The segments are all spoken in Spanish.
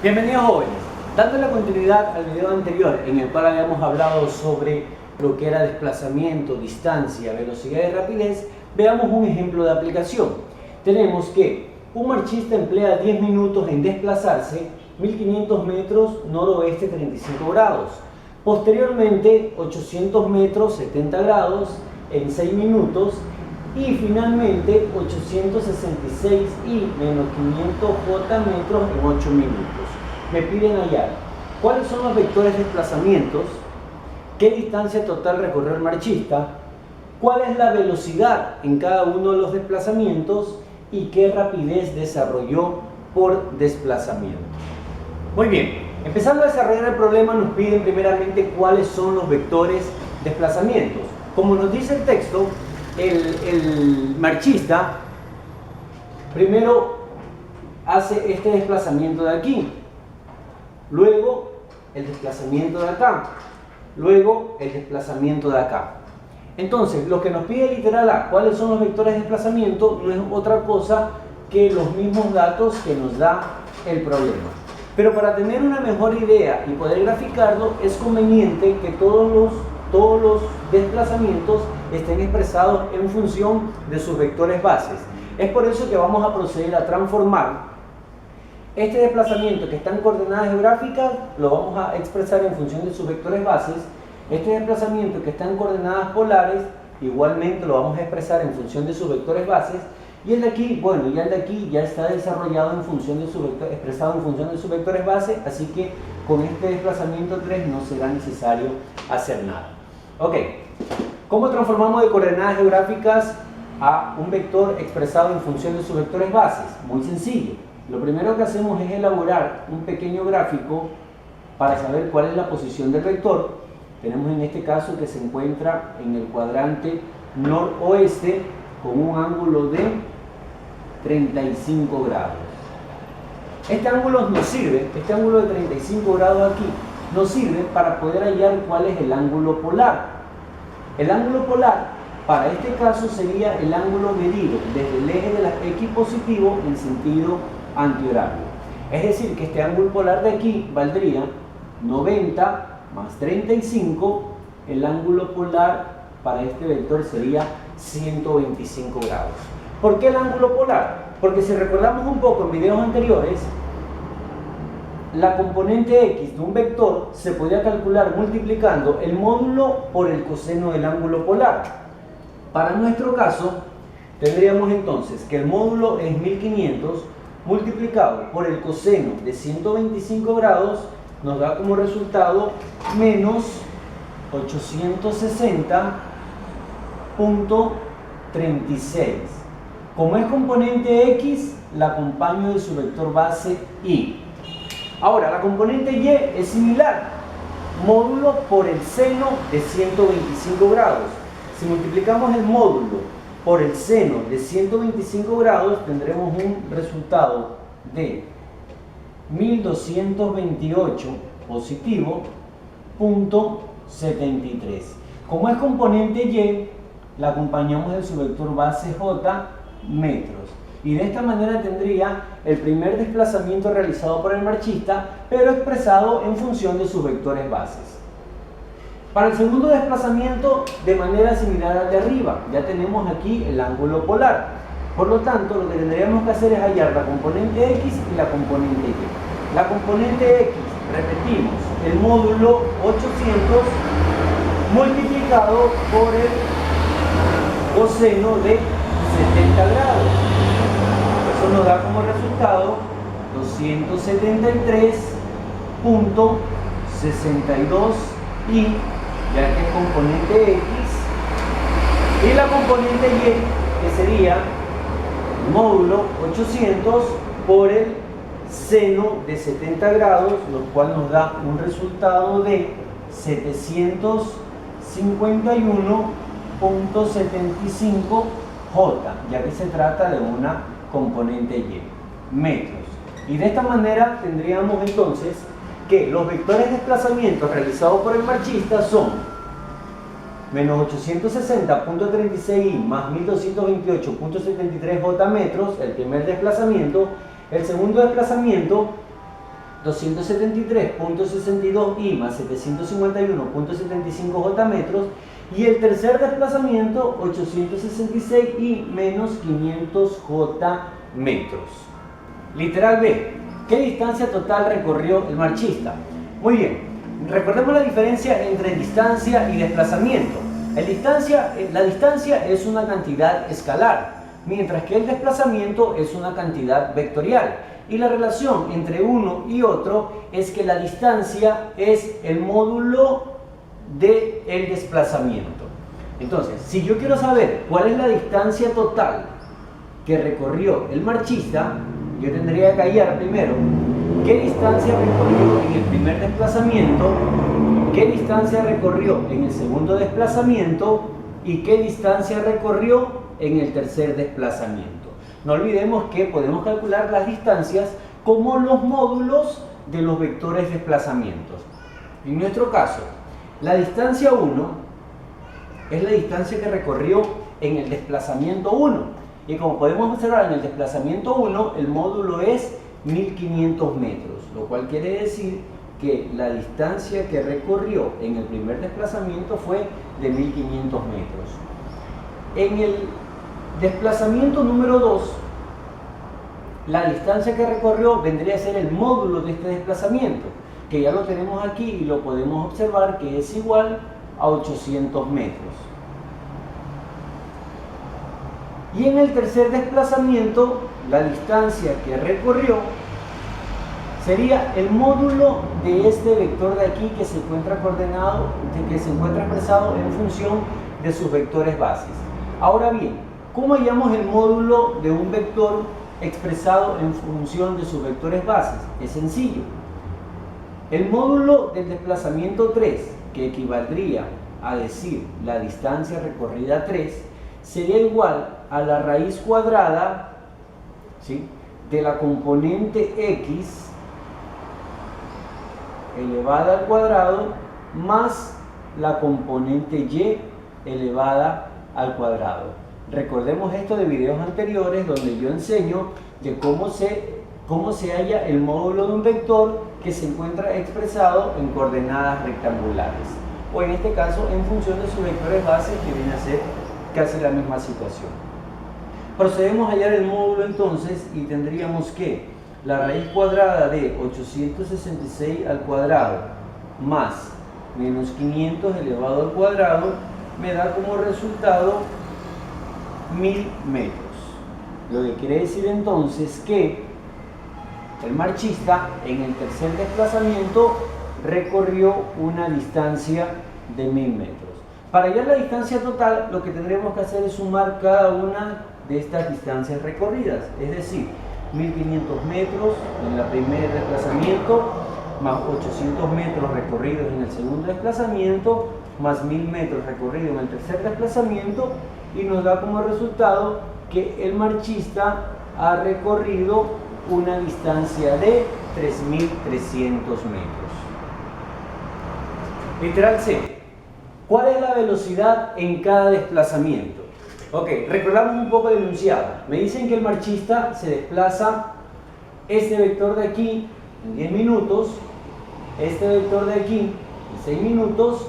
Bienvenidos jóvenes, dando la continuidad al video anterior en el cual habíamos hablado sobre lo que era desplazamiento, distancia, velocidad y rapidez, veamos un ejemplo de aplicación. Tenemos que un marchista emplea 10 minutos en desplazarse 1500 metros noroeste 35 grados, posteriormente 800 metros 70 grados en 6 minutos y finalmente 866 y menos 500 J metros en 8 minutos. Me piden hallar cuáles son los vectores de desplazamientos, qué distancia total recorrió el marchista, cuál es la velocidad en cada uno de los desplazamientos y qué rapidez desarrolló por desplazamiento. Muy bien, empezando a desarrollar el problema nos piden primeramente cuáles son los vectores de desplazamientos. Como nos dice el texto, el marchista primero hace este desplazamiento de aquí, luego el desplazamiento de acá, luego el desplazamiento de acá. Entonces, lo que nos pide literal A, cuáles son los vectores de desplazamiento, no es otra cosa que los mismos datos que nos da el problema. Pero para tener una mejor idea y poder graficarlo, es conveniente que todos los desplazamientos estén expresados en función de sus vectores bases. Es por eso que vamos a proceder a transformar este desplazamiento que está en coordenadas geográficas, lo vamos a expresar en función de sus vectores bases. Este desplazamiento que está en coordenadas polares, igualmente lo vamos a expresar en función de sus vectores bases. Y el de aquí, bueno, ya el de aquí ya está desarrollado en función de su vector, expresado en función de sus vectores bases, así que con este desplazamiento 3 no será necesario hacer nada. Ok, ¿cómo transformamos de coordenadas geográficas a un vector expresado en función de sus vectores bases? Muy sencillo. Lo primero que hacemos es elaborar un pequeño gráfico para saber cuál es la posición del vector. Tenemos en este caso que se encuentra en el cuadrante noroeste con un ángulo de 35 grados. Este ángulo nos sirve, este ángulo de 35 grados aquí, nos sirve para poder hallar cuál es el ángulo polar. El ángulo polar, para este caso, sería el ángulo medido desde el eje de la X positivo en sentido antihorario. Es decir, que este ángulo polar de aquí valdría 90 más 35, el ángulo polar para este vector sería 125 grados. ¿Por qué el ángulo polar? Porque si recordamos un poco en videos anteriores, la componente X de un vector se podía calcular multiplicando el módulo por el coseno del ángulo polar. Para nuestro caso, tendríamos entonces que el módulo es 1500 multiplicado por el coseno de 125 grados nos da como resultado menos 860.36. Como es componente X, la acompaño de su vector base Y. Ahora, la componente Y es similar, módulo por el seno de 125 grados. Si multiplicamos el módulo por el seno de 125 grados, tendremos un resultado de 1228 positivo, punto 73. Como es componente Y, la acompañamos de su vector base J, metros. Y de esta manera tendría el primer desplazamiento realizado por el marchista, pero expresado en función de sus vectores bases. Para el segundo desplazamiento, de manera similar al de arriba, ya tenemos aquí el ángulo polar. Por lo tanto, lo que tendríamos que hacer es hallar la componente X y la componente Y. La componente X, repetimos, el módulo 800 multiplicado por el coseno de 70 grados. Eso nos da como resultado 273.62 y, ya que es componente X, y la componente Y, que sería módulo 800 por el seno de 70 grados, lo cual nos da un resultado de 751.75 J, ya que se trata de una componente Y, metros. Y de esta manera tendríamos entonces que los vectores de desplazamiento realizados por el marchista son menos 860.36 más 1228.73 J metros, el primer desplazamiento. El segundo desplazamiento 273.62 I más 751.75 J metros, y el tercer desplazamiento 866 I menos 500 J metros. Literal B. ¿Qué distancia total recorrió el marchista? Muy bien, recordemos la diferencia entre distancia y desplazamiento. La distancia es una cantidad escalar, mientras que el desplazamiento es una cantidad vectorial. Y la relación entre uno y otro es que la distancia es el módulo del desplazamiento. Entonces, si yo quiero saber cuál es la distancia total que recorrió el marchista, yo tendría que hallar primero qué distancia recorrió en el primer desplazamiento, qué distancia recorrió en el segundo desplazamiento y qué distancia recorrió en el tercer desplazamiento. No olvidemos que podemos calcular las distancias como los módulos de los vectores de desplazamientos. En nuestro caso, la distancia 1 es la distancia que recorrió en el desplazamiento 1. Y como podemos observar en el desplazamiento 1, el módulo es 1500 metros, lo cual quiere decir que la distancia que recorrió en el primer desplazamiento fue de 1500 metros. En el desplazamiento número 2, la distancia que recorrió vendría a ser el módulo de este desplazamiento, que ya lo tenemos aquí y lo podemos observar que es igual a 800 metros. Y en el tercer desplazamiento, la distancia que recorrió sería el módulo de este vector de aquí que se encuentra coordenado, que se encuentra expresado en función de sus vectores bases. Ahora bien, ¿cómo hallamos el módulo de un vector expresado en función de sus vectores bases? Es sencillo. El módulo del desplazamiento 3, que equivaldría a decir la distancia recorrida 3, sería igual a la raíz cuadrada, ¿sí?, de la componente x elevada al cuadrado más la componente y elevada al cuadrado. Recordemos esto de videos anteriores donde yo enseño de cómo se halla el módulo de un vector que se encuentra expresado en coordenadas rectangulares, o en este caso en función de sus vectores bases, que viene a ser casi la misma situación. Procedemos a hallar el módulo entonces y tendríamos que la raíz cuadrada de 866 al cuadrado más menos 500 elevado al cuadrado me da como resultado 1000 metros. Lo que quiere decir entonces que el marchista en el tercer desplazamiento recorrió una distancia de 1000 metros. Para hallar la distancia total, lo que tendremos que hacer es sumar cada una de estas distancias recorridas, es decir, 1500 metros en el primer desplazamiento, más 800 metros recorridos en el segundo desplazamiento, más 1000 metros recorridos en el tercer desplazamiento, y nos da como resultado que el marchista ha recorrido una distancia de 3300 metros. Literal C. ¿Cuál es la velocidad en cada desplazamiento? Ok, recordamos un poco el enunciado. Me dicen que el marchista se desplaza este vector de aquí en 10 minutos, este vector de aquí en 6 minutos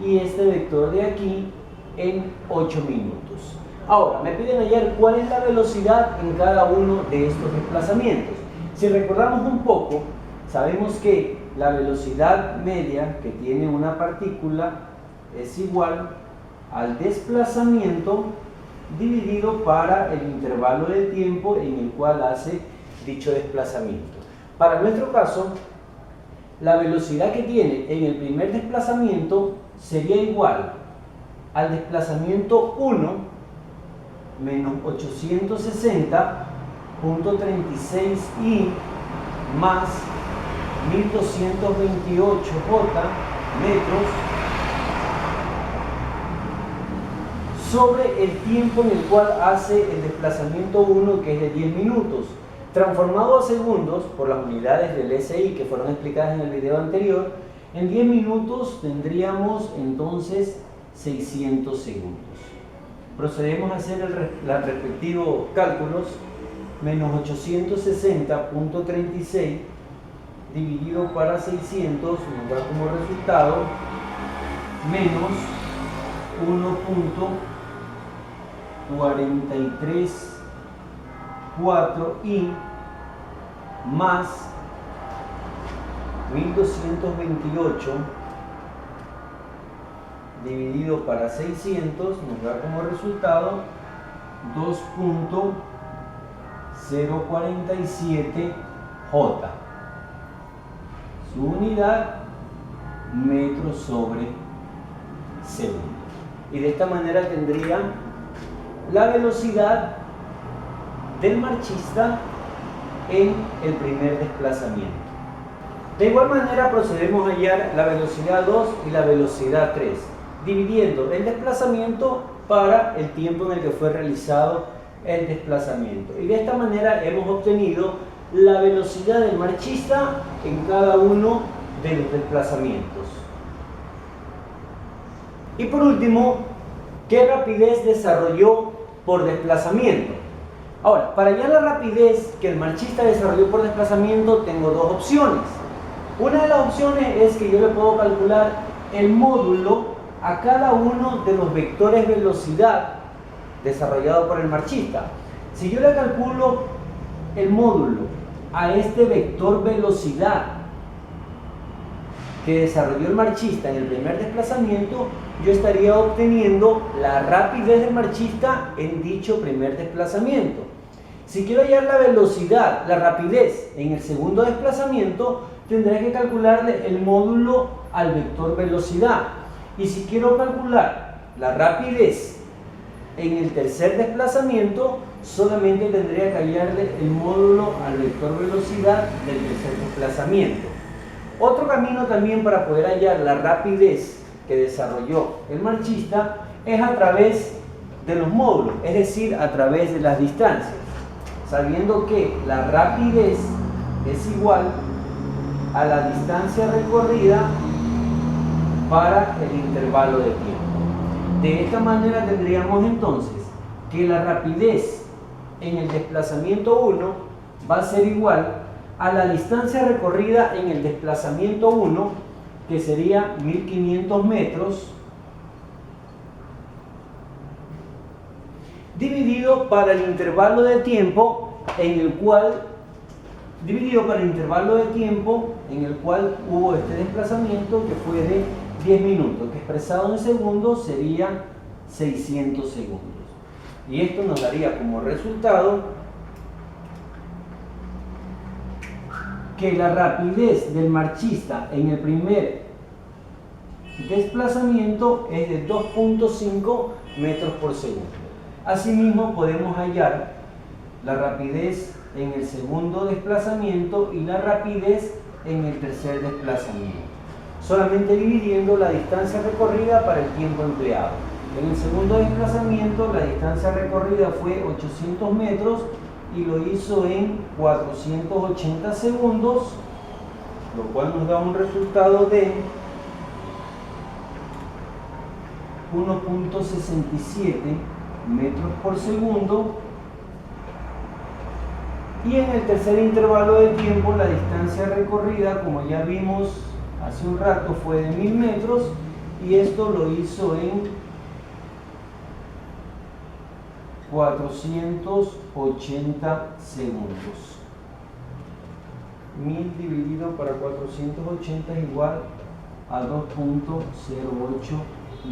y este vector de aquí en 8 minutos. Ahora, me piden hallar cuál es la velocidad en cada uno de estos desplazamientos. Si recordamos un poco, sabemos que la velocidad media que tiene una partícula es igual al desplazamiento dividido para el intervalo de tiempo en el cual hace dicho desplazamiento. Para nuestro caso, la velocidad que tiene en el primer desplazamiento sería igual al desplazamiento 1 menos 860.36 I más 1228 J metros sobre el tiempo en el cual hace el desplazamiento 1, que es de 10 minutos. Transformado a segundos por las unidades del SI que fueron explicadas en el video anterior, en 10 minutos tendríamos entonces 600 segundos. Procedemos a hacer los respectivos cálculos. Menos 860.36 dividido para 600 nos da como resultado menos 1.434i más 1228 dividido para 600 nos da como resultado 2.047J. Su unidad, metros sobre segundo. Y de esta manera tendría la velocidad del marchista en el primer desplazamiento. De igual manera procedemos a hallar la velocidad 2 y la velocidad 3, dividiendo el desplazamiento para el tiempo en el que fue realizado el desplazamiento. Y de esta manera hemos obtenido la velocidad del marchista en cada uno de los desplazamientos. Y por último, ¿qué rapidez desarrolló por desplazamiento? Ahora, para hallar la rapidez que el marchista desarrolló por desplazamiento, tengo dos opciones. Una de las opciones es que yo le puedo calcular el módulo a cada uno de los vectores velocidad desarrollado por el marchista. Si yo le calculo el módulo a este vector velocidad que desarrolló el marchista en el primer desplazamiento, yo estaría obteniendo la rapidez del marchista en dicho primer desplazamiento. Si quiero hallar la velocidad, la rapidez en el segundo desplazamiento, tendré que calcularle el módulo al vector velocidad. Y si quiero calcular la rapidez en el tercer desplazamiento, solamente tendría que hallarle el módulo al vector velocidad del tercer desplazamiento. Otro camino también para poder hallar la rapidez que desarrolló el marchista es a través de los módulos, es decir, a través de las distancias, sabiendo que la rapidez es igual a la distancia recorrida para el intervalo de tiempo. De esta manera tendríamos entonces que la rapidez en el desplazamiento 1 va a ser igual a la distancia recorrida en el desplazamiento 1, que sería 1500 metros, dividido para el intervalo de tiempo en el cual hubo este desplazamiento, que fue de 10 minutos, que expresado en segundos sería 600 segundos. Y esto nos daría como resultado que la rapidez del marchista en el primer desplazamiento es de 2.5 metros por segundo. Asimismo, podemos hallar la rapidez en el segundo desplazamiento y la rapidez en el tercer desplazamiento, solamente dividiendo la distancia recorrida para el tiempo empleado. En el segundo desplazamiento la distancia recorrida fue 800 metros y lo hizo en 480 segundos, lo cual nos da un resultado de 1.67 metros por segundo. Y en el tercer intervalo de tiempo la distancia recorrida, como ya vimos hace un rato, fue de 1000 metros y esto lo hizo en 480 segundos. 1000 dividido para 480 es igual a 2.08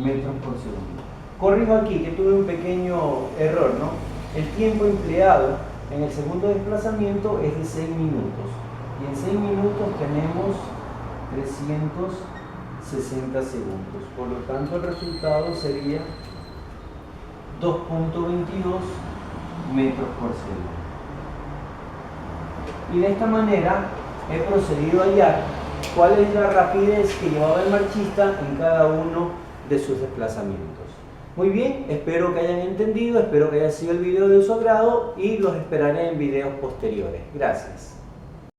metros por segundo. Corrijo aquí que tuve un pequeño error, ¿no? El tiempo empleado en el segundo desplazamiento es de 6 minutos y en 6 minutos tenemos 360 segundos. Por lo tanto, el resultado sería 2.22 metros por segundo. Y de esta manera he procedido a hallar cuál es la rapidez que llevaba el marchista en cada uno de sus desplazamientos. Muy bien, espero que hayan entendido, espero que haya sido el video de su agrado y los esperaré en videos posteriores. Gracias.